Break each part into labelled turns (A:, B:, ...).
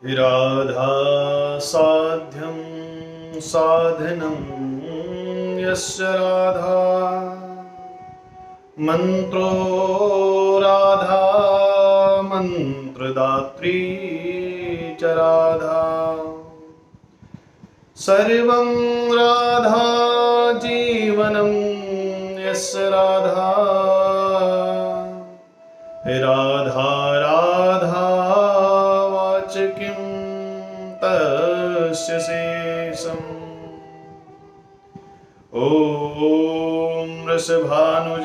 A: राधा साध्यं साधनं यस्य राधा मंत्रो राधा मंत्रदात्री च राधा सर्वं राधा जीवनं यस्य राधा राधा राधा वाचकिं तस्य शेषम् ॐ वृषभानुजाय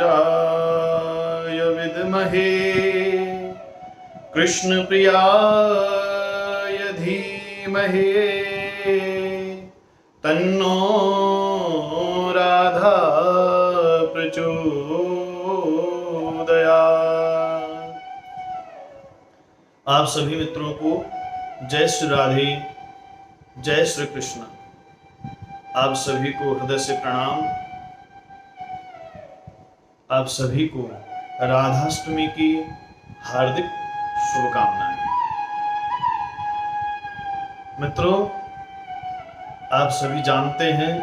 A: विद्महे कृष्णप्रियाय धीमहि तन्नो राधा प्रचोदयात्। आप सभी मित्रों को जय श्री राधे, जय श्री कृष्ण। आप सभी को हृदय से प्रणाम। आप सभी को राधाष्टमी की हार्दिक शुभकामनाएं। मित्रों, आप सभी जानते हैं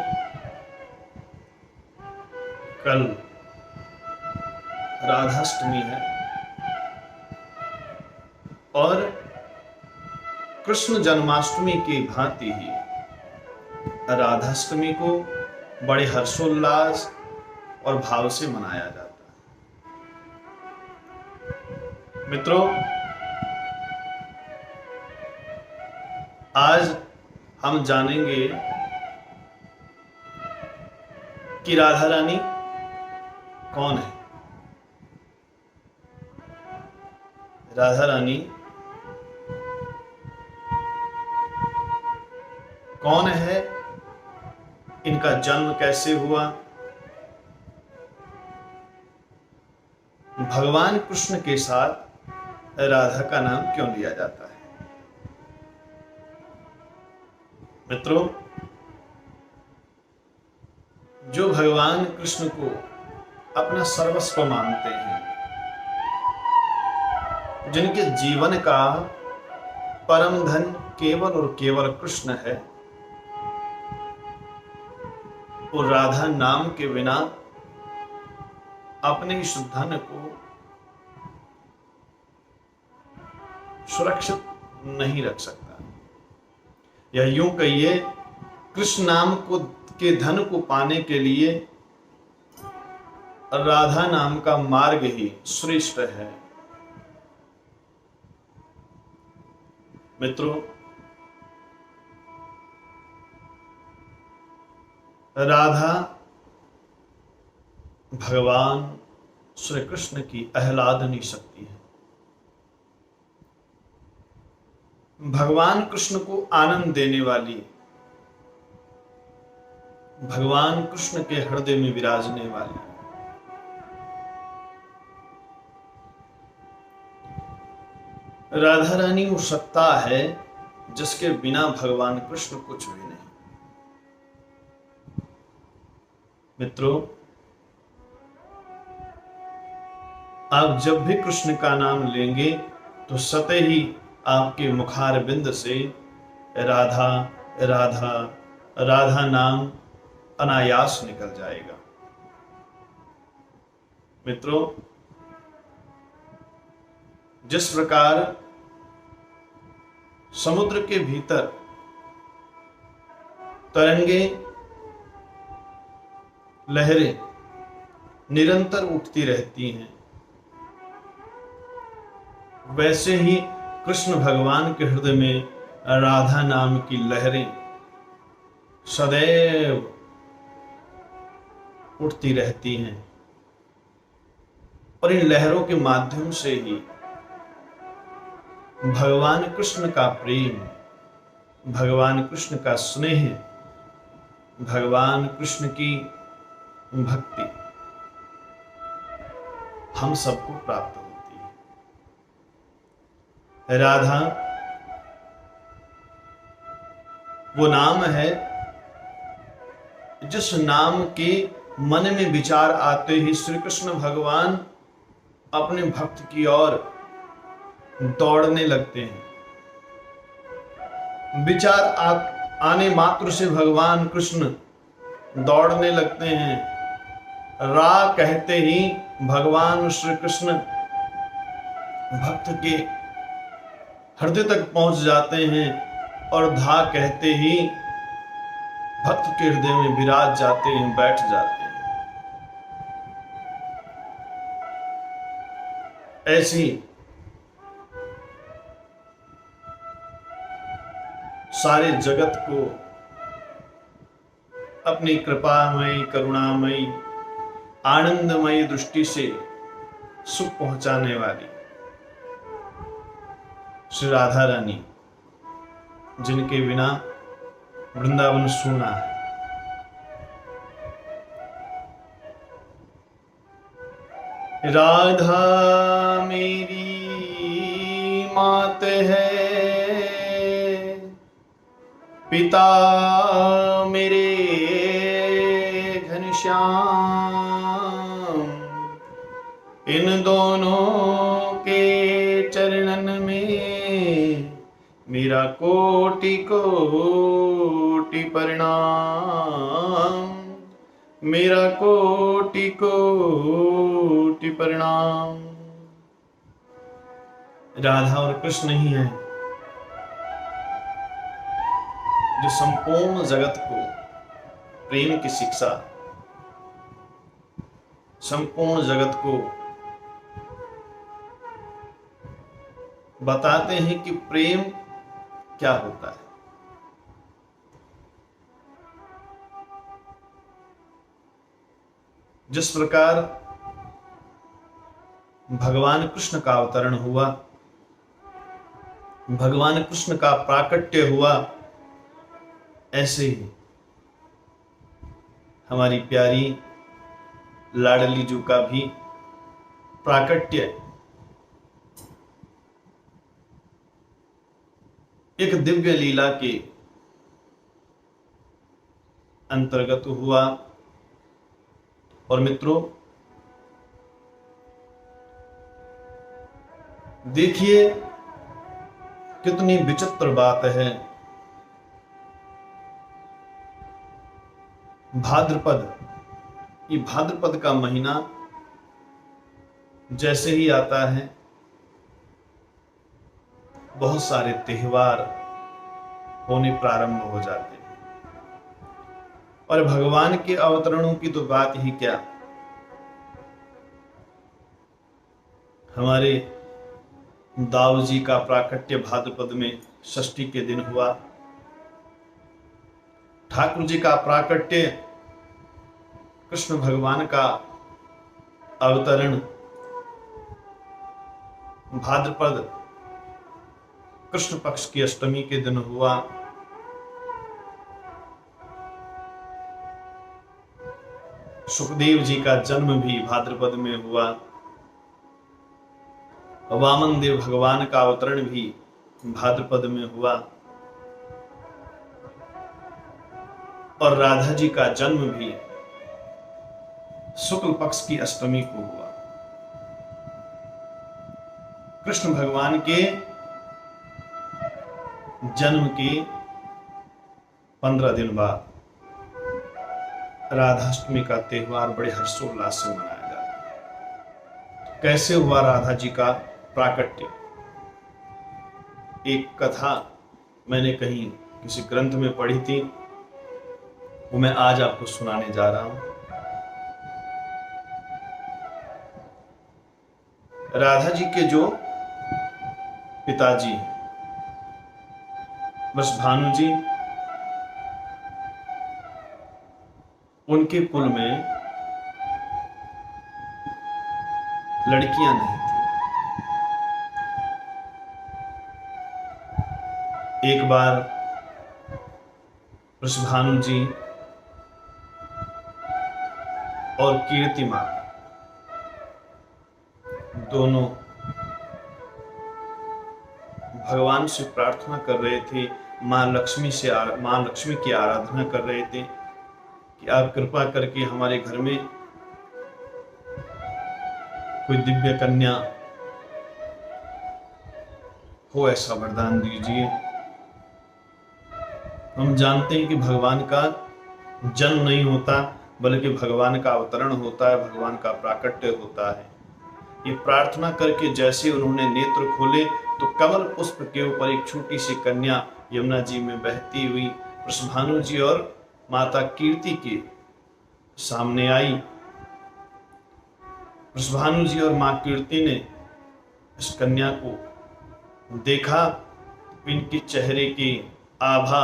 A: कल राधाष्टमी है और कृष्ण जन्माष्टमी की भांति ही राधाष्टमी को बड़े हर्षोल्लास और भाव से मनाया जाता है। मित्रों, आज हम जानेंगे कि राधा रानी कौन है। राधा रानी कौन है, इनका जन्म कैसे हुआ, भगवान कृष्ण के साथ राधा का नाम क्यों लिया जाता है। मित्रों, जो भगवान कृष्ण को अपना सर्वस्व मानते हैं, जिनके जीवन का परम धन केवल और केवल कृष्ण है, वो राधा नाम के बिना अपने इस धन को सुरक्षित नहीं रख सकता। या यूं कहिए, कृष्ण नाम को के धन को पाने के लिए राधा नाम का मार्ग ही श्रेष्ठ है। मित्रों, राधा भगवान श्री कृष्ण की आह्लादनी शक्ति है। भगवान कृष्ण को आनंद देने वाली, भगवान कृष्ण के हृदय में विराजने वाली राधा रानी वो सत्ता है जिसके बिना भगवान कृष्ण कुछ भी नहीं। मित्रों, आप जब भी कृष्ण का नाम लेंगे तो सते ही आपके मुखार बिंद से राधा राधा राधा नाम अनायास निकल जाएगा। मित्रों, जिस प्रकार समुद्र के भीतर तरंगे, लहरें निरंतर उठती रहती हैं, वैसे ही कृष्ण भगवान के हृदय में राधा नाम की लहरें सदैव उठती रहती हैं और इन लहरों के माध्यम से ही भगवान कृष्ण का प्रेम, भगवान कृष्ण का स्नेह, भगवान कृष्ण की भक्ति हम सबको प्राप्त होती है। राधा वो नाम है जिस नाम के मन में विचार आते ही श्री कृष्ण भगवान अपने भक्त की ओर दौड़ने लगते हैं। विचार आने मात्र से भगवान कृष्ण दौड़ने लगते हैं। रा कहते ही भगवान श्री कृष्ण भक्त के हृदय तक पहुंच जाते हैं और धा कहते ही भक्त के हृदय में विराज जाते हैं, बैठ जाते हैं। ऐसी सारे जगत को अपनी कृपामयी, करुणामयी, आनंदमयी दृष्टि से सुख पहुंचाने वाली श्री राधा रानी, जिनके बिना वृंदावन सूना है। राधा मेरी मात है, पिता मेरे घनश्याम, इन दोनों के चरणन में मेरा कोटि कोटि प्रणाम, मेरा कोटि कोटि प्रणाम। राधा और कृष्ण ही है जो संपूर्ण जगत को प्रेम की शिक्षा, संपूर्ण जगत को बताते हैं कि प्रेम क्या होता है। जिस प्रकार भगवान कृष्ण का अवतरण हुआ, भगवान कृष्ण का प्राकट्य हुआ, ऐसे ही हमारी प्यारी लाडली जू का भी प्राकट्य एक दिव्य लीला के अंतर्गत हुआ। और मित्रों, देखिए कितनी विचित्र बात है। भाद्रपद, ये भाद्रपद का महीना जैसे ही आता है, बहुत सारे त्योहार होने प्रारंभ हो जाते हैं। और भगवान के अवतरणों की तो बात ही क्या। हमारे दाऊ जी का प्राकट्य भाद्रपद में षष्ठी के दिन हुआ। ठाकुर जी का प्राकट्य, कृष्ण भगवान का अवतरण भाद्रपद कृष्ण पक्ष की अष्टमी के दिन हुआ। सुखदेव जी का जन्म भी भाद्रपद में हुआ। वामन देव भगवान का अवतरण भी भाद्रपद में हुआ। और राधा जी का जन्म भी शुक्ल पक्ष की अष्टमी को हुआ। कृष्ण भगवान के जन्म के 15 दिन बाद राधाष्टमी का त्योहार बड़े हर्षोल्लास से मनाया जाता है। तो कैसे हुआ राधा जी का प्राकट्य? एक कथा मैंने कहीं किसी ग्रंथ में पढ़ी थी, वो मैं आज आपको सुनाने जा रहा हूं। राधा जी के जो पिताजी वृषभानु जी, उनके कुल में लड़कियां नहीं थी। एक बार वृषभानु जी और कीर्ति मां दोनों भगवान से प्रार्थना कर रहे थे, मां लक्ष्मी की आराधना कर रहे थे कि आप कृपा करके हमारे घर में कोई दिव्य कन्या हो, ऐसा वरदान दीजिए। हम जानते हैं कि भगवान का जन्म नहीं होता, बल्कि भगवान का अवतरण होता है, भगवान का प्राकट्य होता है। ये प्रार्थना करके जैसे उन्होंने नेत्र खोले तो कमल पुष्प के ऊपर एक छोटी सी कन्या यमुना जी में बहती हुई वृषभानु जी और माता कीर्ति के सामने आई। वृषभानु जी और मां कीर्ति ने इस कन्या को देखा, इनके चेहरे की आभा,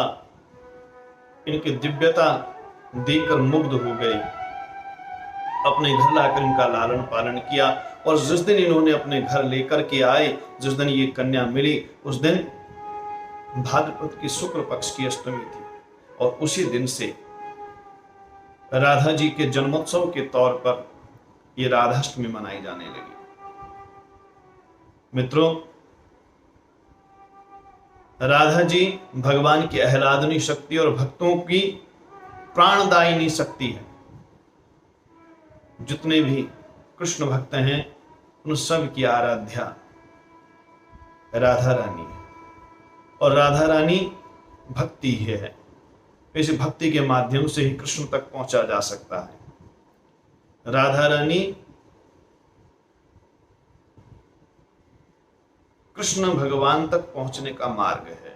A: इनकी दिव्यता देखकर मुग्ध हो गए। अपने घर लाकर इनका लालन पालन किया और जिस दिन इन्होंने अपने घर लेकर के आए, जिस दिन ये कन्या मिली, उस दिन भाद्रपद की शुक्ल पक्ष की अष्टमी थी और उसी दिन से राधा जी के जन्मोत्सव के तौर पर ये राधाष्टमी मनाई जाने लगी। मित्रों, राधा जी भगवान की आह्लादनी शक्ति और भक्तों की प्राणदायिनी शक्ति है। जितने भी कृष्ण भक्त हैं उन सब की आराध्या राधा रानी है और राधा रानी भक्ति है। इस भक्ति के माध्यम से ही कृष्ण तक पहुंचा जा सकता है। राधा रानी कृष्ण भगवान तक पहुंचने का मार्ग है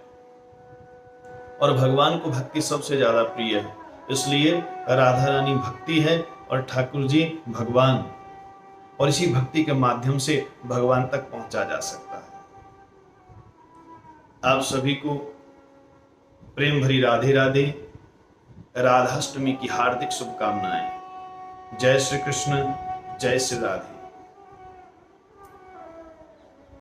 A: और भगवान को भक्ति सबसे ज्यादा प्रिय है, इसलिए राधा रानी भक्ति है और ठाकुर जी भगवान, और इसी भक्ति के माध्यम से भगवान तक पहुंचा जा सकता है। आप सभी को प्रेम भरी राधे राधे, राधाष्टमी की हार्दिक शुभकामनाएं। जय श्री कृष्ण, जय श्री राधे।